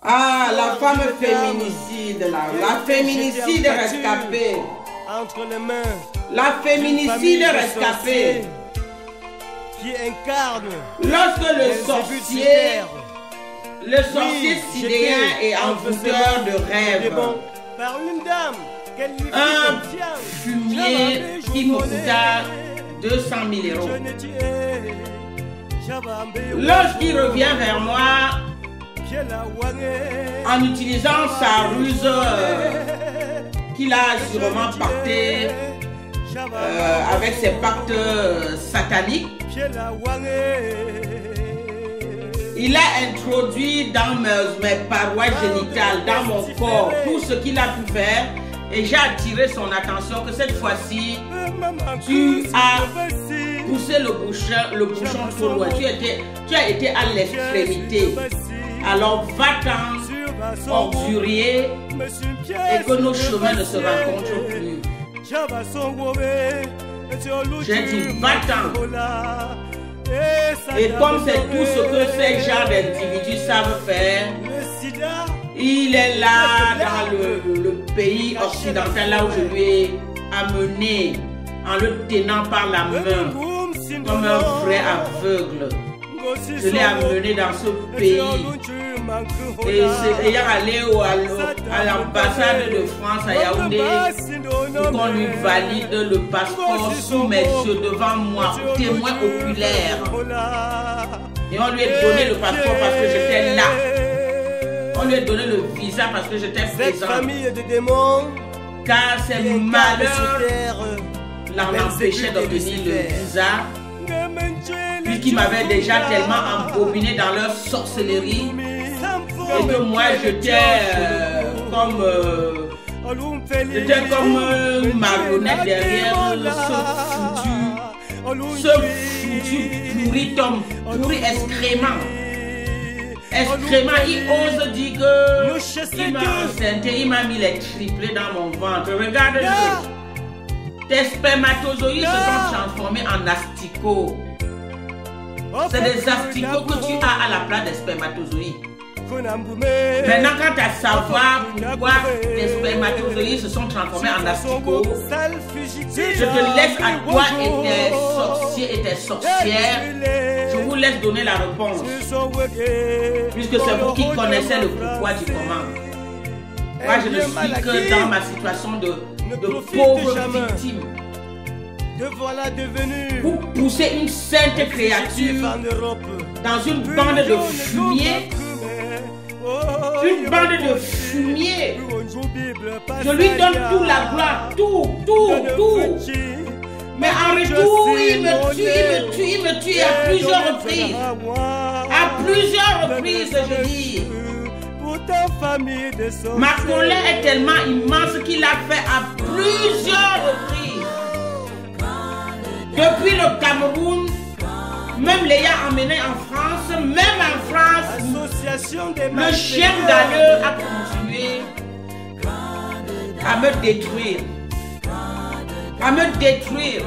Ah, la femme féminicide, là. La féminicide rescapée. Entre les mains. La féminicide rescapée. Qui incarne. Lorsque le sorcier sidéen est envoûteur de rêves. Par une dame. Un fumier qui me coûta 200 000 €. Lorsqu'il revient vers moi en utilisant sa ruse qu'il a sûrement pacté avec ses pactes sataniques, il a introduit dans mes parois génitales, dans mon corps, tout ce qu'il a pu faire. Et j'ai attiré son attention que cette fois-ci, tu as poussé le bouchon trop loin. Tu as été à l'extrémité. Alors va-t'en, ordurier, et que nos chemins ne se rencontrent plus. J'ai dit va-t'en. Et comme c'est tout ce que ces gens d'individus savent faire, il est là dans le pays occidental, là où je lui ai amené en le tenant par la main comme un vrai aveugle. Je l'ai amené dans ce pays et ayant allé à l'ambassade de France à Yaoundé pour qu'on lui valide le passeport sous mes yeux devant moi, témoin oculaire. Et on lui a donné le passeport parce que j'étais là. On lui a donné le visa parce que j'étais présent. Car c'est malheur l'en empêchait d'obtenir le visa, puisqu'ils m'avaient déjà tellement embobiné dans leur sorcellerie et que moi j'étais comme une marionnette derrière ce foutu pourri excrément. Il ose dire que il m'a enceinté, il m'a mis les triplés dans mon ventre. Regarde-le. Tes spermatozoïdes se sont transformés en asticots. C'est des asticots que tu as à la place des spermatozoïdes. Maintenant, quand tu as savoir pourquoi tes spermatozoïdes se sont transformés en asticots, je te laisse à toi et tes sorciers et tes sorcières. Je vous laisse donner la réponse, puisque c'est vous qui connaissez le pourquoi du comment. Moi, je ne suis que dans ma situation de pauvre victime. Vous poussez une sainte créature dans une bande de fumier. Une bande de fumier. Je lui donne toute la gloire, tout. Mais en retour, il me tue à plusieurs reprises. À plusieurs reprises, je dis. Ma colère est tellement immense qu'il a fait à plusieurs reprises. Depuis le Cameroun, même l'ayant emmené en France, le chien galeux a continué à me détruire.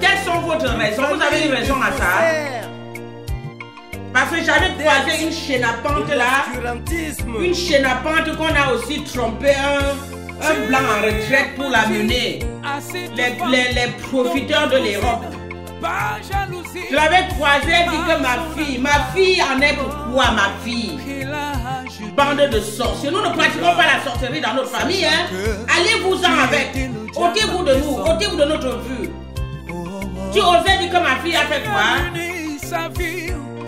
Quelles sont vos raisons? Vous avez une raison à ça? Parce que j'avais croisé une chénapante là, une chénapante qu'on a aussi trompé un blanc en retraite pour l'amener. Les profiteurs de l'Europe. Je l'avais croisé, dit que ma fille en est pourquoi ma fille? Bande de sorciers. Nous ne pratiquons pas la sorcellerie dans notre famille. Hein? Allez-vous-en avec. Ôtez-vous de nous, ôtez-vous de notre vue. Tu osais dire que ma fille a fait quoi?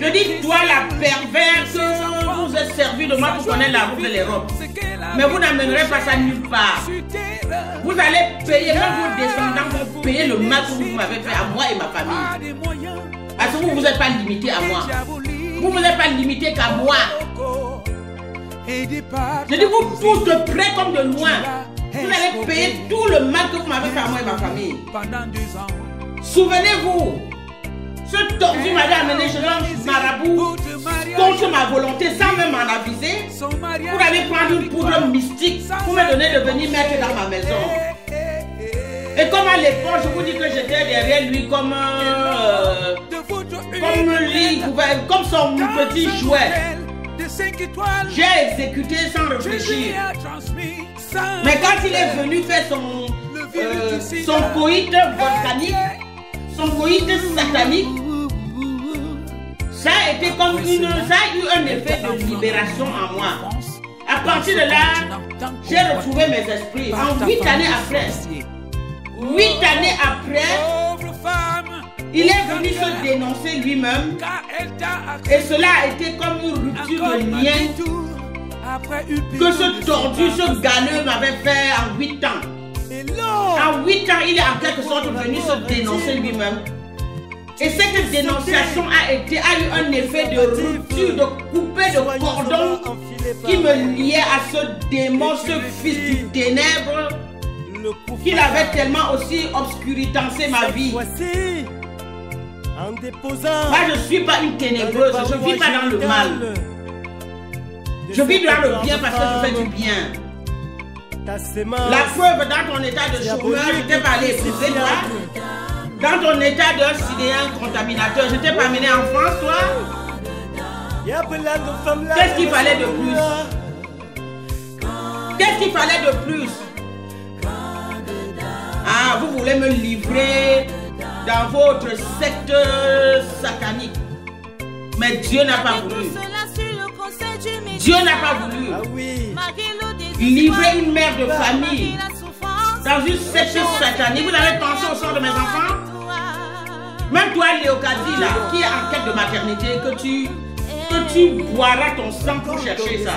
Je dis, toi la perverse, vous êtes servi de moi pour connaître la route de l'Europe. Mais vous n'amènerez pas ça nulle part. Vous allez payer, même vos descendants vont payer le mal que vous m'avez fait à moi et ma famille. Parce que vous n'êtes pas limité à moi. Vous n'êtes pas limité qu'à moi. Je dis, vous tous de près comme de loin. Vous allez payer tout le mal que vous m'avez fait à moi et ma famille. Souvenez-vous, ce tordu m'avait amené chez un marabout contre ma volonté sans même m'en aviser. Pour aller prendre une poudre mystique pour me donner de venir mettre dans ma maison. Et comme à l'époque, je vous dis que j'étais derrière lui comme son petit jouet. J'ai exécuté sans réfléchir. Mais quand il est venu faire son coït volcanique, son coït satanique, ça a été comme ça a eu un effet de libération en moi. À partir de là, j'ai retrouvé mes esprits. En 8 années après, 8 années après, il est venu se dénoncer lui-même. Et cela a été comme une rupture de lien que ce tordu, ce galeux m'avait fait en 8 ans. En 8 ans, il est en quelque sorte venu se dénoncer lui-même. Et cette dénonciation a eu un effet de rupture, de couper de cordon qui me liait à ce démon, ce fils du ténèbre, qu'il avait tellement aussi obscuritancé ma vie. Moi, je ne suis pas une ténébreuse, je ne vis pas dans le mal. Je vis dans le bien parce que je fais du bien. La preuve, dans ton état de chômeur, je t'ai pas allé épouser toi. Dans ton état de sidéen contaminateur, je t'ai pas amené en France, toi. Qu'est-ce qu'il fallait de plus? Qu'est-ce qu'il fallait de plus? Ah, vous voulez me livrer dans votre secte satanique. Mais Dieu n'a pas voulu. Dieu n'a pas voulu. Livrer une mère de famille dans une secte satanique. Vous avez pensé au sort de mes enfants? Même toi, Léocadie, là, qui est en quête de maternité, que tu boiras ton sang pour chercher ça.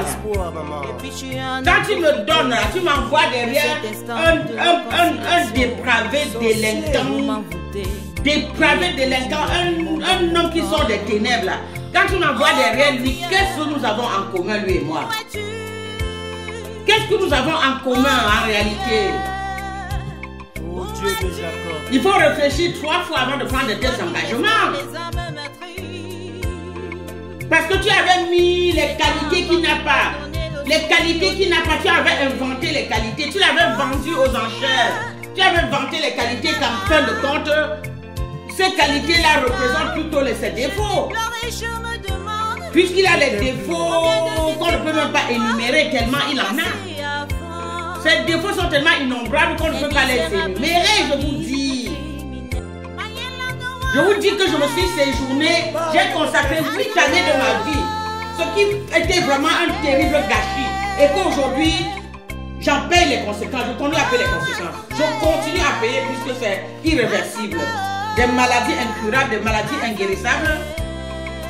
Quand tu me donnes, là, tu m'envoies derrière un dépravé délinquant. Dépravé délinquant, un homme qui sort des ténèbres, là. Quand tu m'envoies derrière lui, qu'est-ce que nous avons en commun, lui et moi? Qu'est-ce que nous avons en commun en réalité? Il faut réfléchir 3 fois avant de prendre tes engagements. Parce que tu avais mis les qualités qu'il n'a pas. Les qualités qu'il n'a pas, tu avais inventé les qualités. Tu l'avais vendu aux enchères. Tu avais inventé les qualités qu'en fin de compte, ces qualités-là représentent plutôt ses défauts. Puisqu'il a les défauts qu'on ne peut même pas énumérer tellement il en a. Ces défauts sont tellement innombrables qu'on ne peut pas les énumérer, je vous dis. Je vous dis que je me suis séjourné, j'ai consacré 8 années de ma vie, ce qui était vraiment un terrible gâchis. Et qu'aujourd'hui, j'en paye les conséquences, je continue à payer les conséquences. Je continue à payer puisque c'est irréversible. Des maladies incurables, des maladies inguérissables.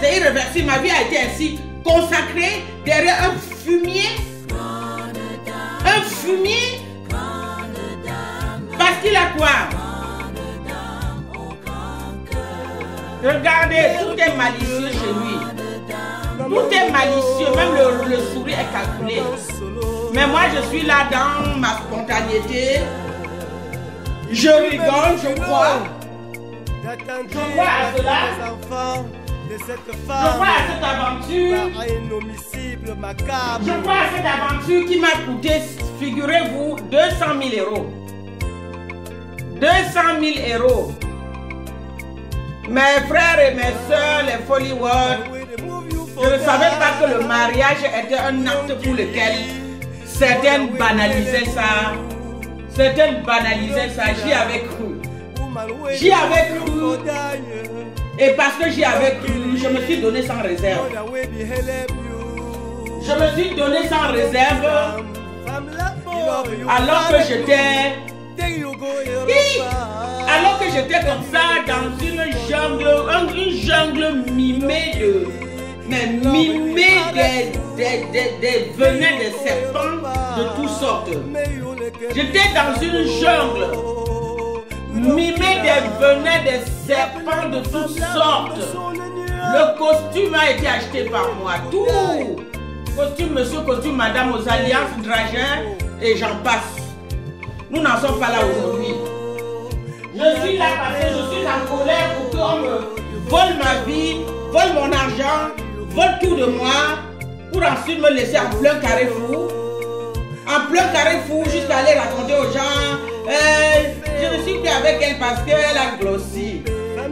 C'est irréversible. Ma vie a été ainsi consacrée derrière un fumier. Un fumier. Parce qu'il a quoi? Regardez, tout est malicieux chez lui. Tout est malicieux, même le sourire est calculé. Mais moi, je suis là dans ma spontanéité. Je rigole, je crois. Je crois à cela. Je crois à cette aventure. Je crois à cette aventure qui m'a coûté, figurez-vous, 200 000 euros. 200 000 euros. Mes frères et mes soeurs, les Follywood, je ne savais pas que le mariage était un acte pour lequel certaines banalisaient ça. Certaines banalisaient ça. J'y avais cru. J'y avais cru. Et parce que j'y avais cru, je me suis donné sans réserve. Je me suis donné sans réserve alors que j'étais... Alors que j'étais comme ça dans une jungle mimée de... Mais mimée des venins des serpents de toutes sortes. J'étais dans une jungle mimée des venins des serpents de toutes sortes. Le costume a été acheté par moi. Tout. Costume monsieur, costume madame, aux alliances dragées et j'en passe. Nous n'en sommes pas là aujourd'hui. Je suis là parce que je suis en colère pour qu'on me vole ma vie, vole mon argent, vole tout de moi, pour ensuite me laisser en plein carrefour. En plein carrefour, jusqu'à aller raconter aux gens, je ne suis plus avec elle parce qu'elle a grossi.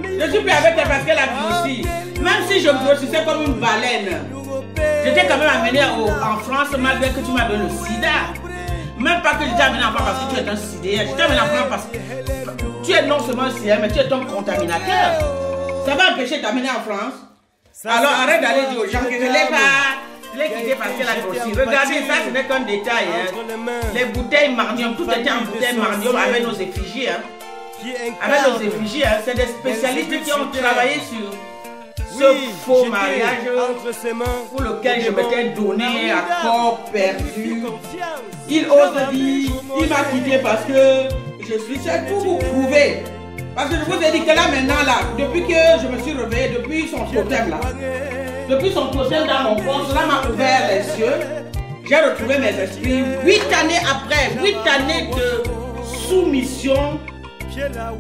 Je ne suis plus avec elle parce qu'elle a grossi. Même si je grossissais comme une baleine. J'étais quand même amené en France malgré que tu m'avais le sida. Même pas que j'étais amené en France parce que tu es un sidéen. J'étais amené en France parce que tu es non seulement un sidéen, mais tu es un contaminateur. Ça va empêcher de t'amener en France. Alors arrête d'aller dire aux gens que je ne l'ai pas. Je l'ai quitté parce qu'elle a grossi. Regardez, ça ce n'est qu'un détail. Hein. Les bouteilles Marnium, tout était en bouteille Marnium avec nos effigies. Hein. Avec nos effigies, hein. C'est des spécialistes qui ont travaillé sur ce faux mariage pour lequel je m'étais donné à corps perdu. Il ose dire, il m'a quitté parce que je suis seul pour vous prouver. Parce que je vous ai dit que là maintenant, là, depuis que je me suis réveillé, depuis son totem là, depuis son totem dans mon corps, cela m'a ouvert les yeux. J'ai retrouvé mes esprits 8 années après, 8 années de soumission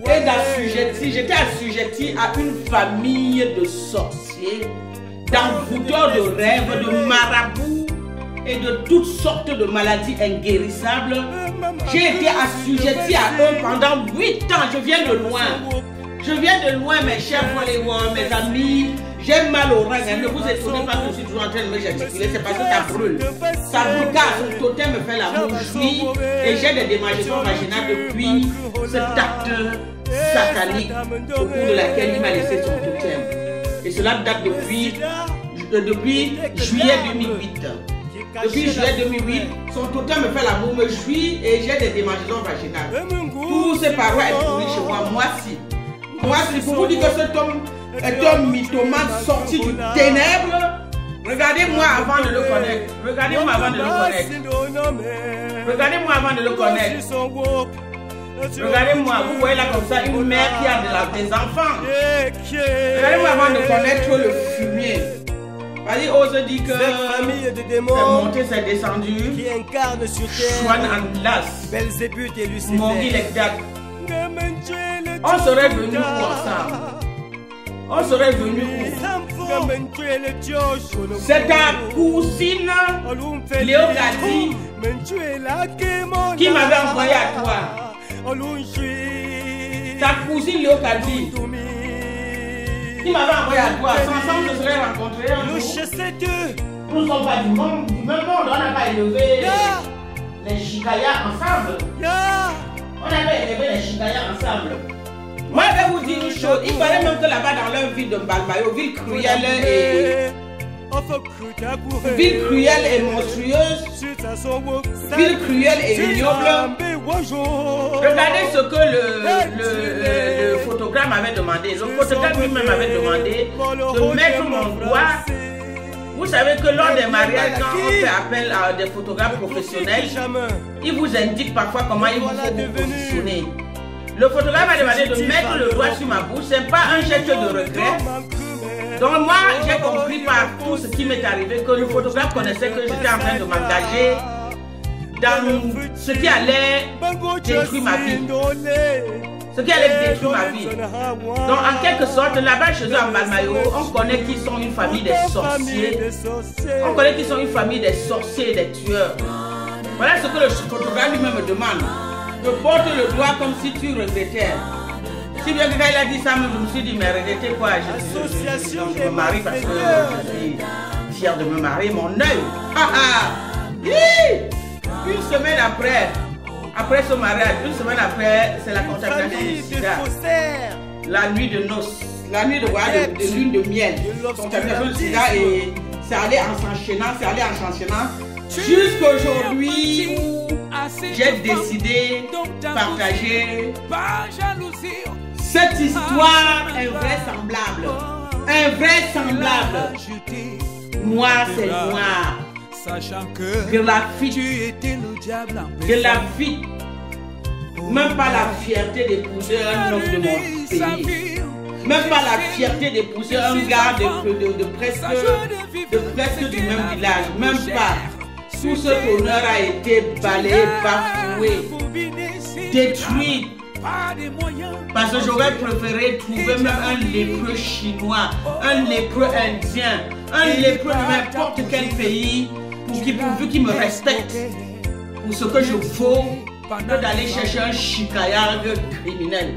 et d'assujetti. J'étais assujetti à une famille de sorciers, d'envoûteurs de rêves, de marabouts et de toutes sortes de maladies inguérissables. J'ai été assujetti à eux pendant 8 ans. Je viens de loin. Je viens de loin, mes chers followers, mes amis. J'ai mal au rein. Ne vous étonnez pas que je suis toujours en train de me gesticuler. C'est parce que ça brûle. Ça brûle car son totem me fait la bouche. Et j'ai des démangeaisons vaginales depuis cet acte satanique au cours de laquelle il m'a laissé son totem. Et cela date depuis juillet 2008. Depuis juillet 2008, son totem me fait l'amour, me jouit et j'ai des démangeaisons vaginales. Tous ces parois est pourri chez moi. Moi, si pour vous dire que cet homme est un mythomane sorti du ténèbre, regardez-moi avant de le connaître. Regardez-moi avant de le connaître. Regardez-moi avant de le connaître. Regardez-moi, vous voyez là comme ça une mère qui a des enfants. Regardez-moi avant de connaître le fumier. Vas-y, ose dire que c'est monté, c'est descendu. Qui incarne sur Chouan terre Anlas, Belzébuth et Lucifer. Morgi Legdak. On serait venu où ensemble? On serait venu où? C'est ta cousine Léo Gadi qui m'avait envoyé à toi. Ta cousine Léo Gadi qui m'avait envoyé à toi. Ensemble, on se serait rencontrés un jour. Nous ne sommes pas du même monde. On n'a pas élevé les chikayas ensemble. On avait élevé les chikayas ensemble. Moi, je vais vous dire une chose. Il paraît même que là-bas, dans leur ville de Mbalmayo, ville cruelle et monstrueuse, ville cruelle et ignoble. Regardez ce que le photographe m'avait demandé. Le photographe lui-même m'avait demandé de mettre mon doigt. Vous savez que lors des mariages, quand on fait appel à des photographes professionnels, ils vous indiquent parfois comment il vous faut vous positionner. Le photographe m'a demandé de mettre le doigt sur ma bouche. Ce n'est pas un geste de regret. Donc moi, j'ai compris par tout ce qui m'est arrivé que le photographe connaissait que j'étais en train de m'engager dans ce qui allait détruire ma vie. Ce qui allait détruire ma vie. Donc en quelque sorte, là-bas chez eux à Mbalmayo, on connaît qu'ils sont une famille des sorciers. On connaît qu'ils sont une famille des sorciers et des tueurs. Voilà ce que le photographe lui-même me demande. Je porte le doigt comme si tu regrettais. Si bien que quand il a dit ça, je me suis dit, mais regrettez quoi? Je me marie parce que je suis fier de me marier. Mon œil. Une semaine après ce mariage, une semaine après, c'est la contamination du sida. La nuit de noces, la nuit de lune de miel. Contamination du sida et c'est allé en s'enchaînant, jusqu'à aujourd'hui où j'ai décidé de partager cette histoire invraisemblable. Invraisemblable. Noir, c'est noir. Sachant que Graphite. tu étais le diable en Graphite. Même pas la fierté d'épouser un homme de mon pays. Même pas la fierté d'épouser un gars de presque du même village. Même pas. Tout cet honneur a été balayé, bafoué, détruit. Parce que j'aurais préféré trouver même un lépreux chinois, un lépreux indien, un lépreux de n'importe quel pays, pourvu qu'il me respecte pour ce que je vaux, que d'aller chercher un chikayang criminel.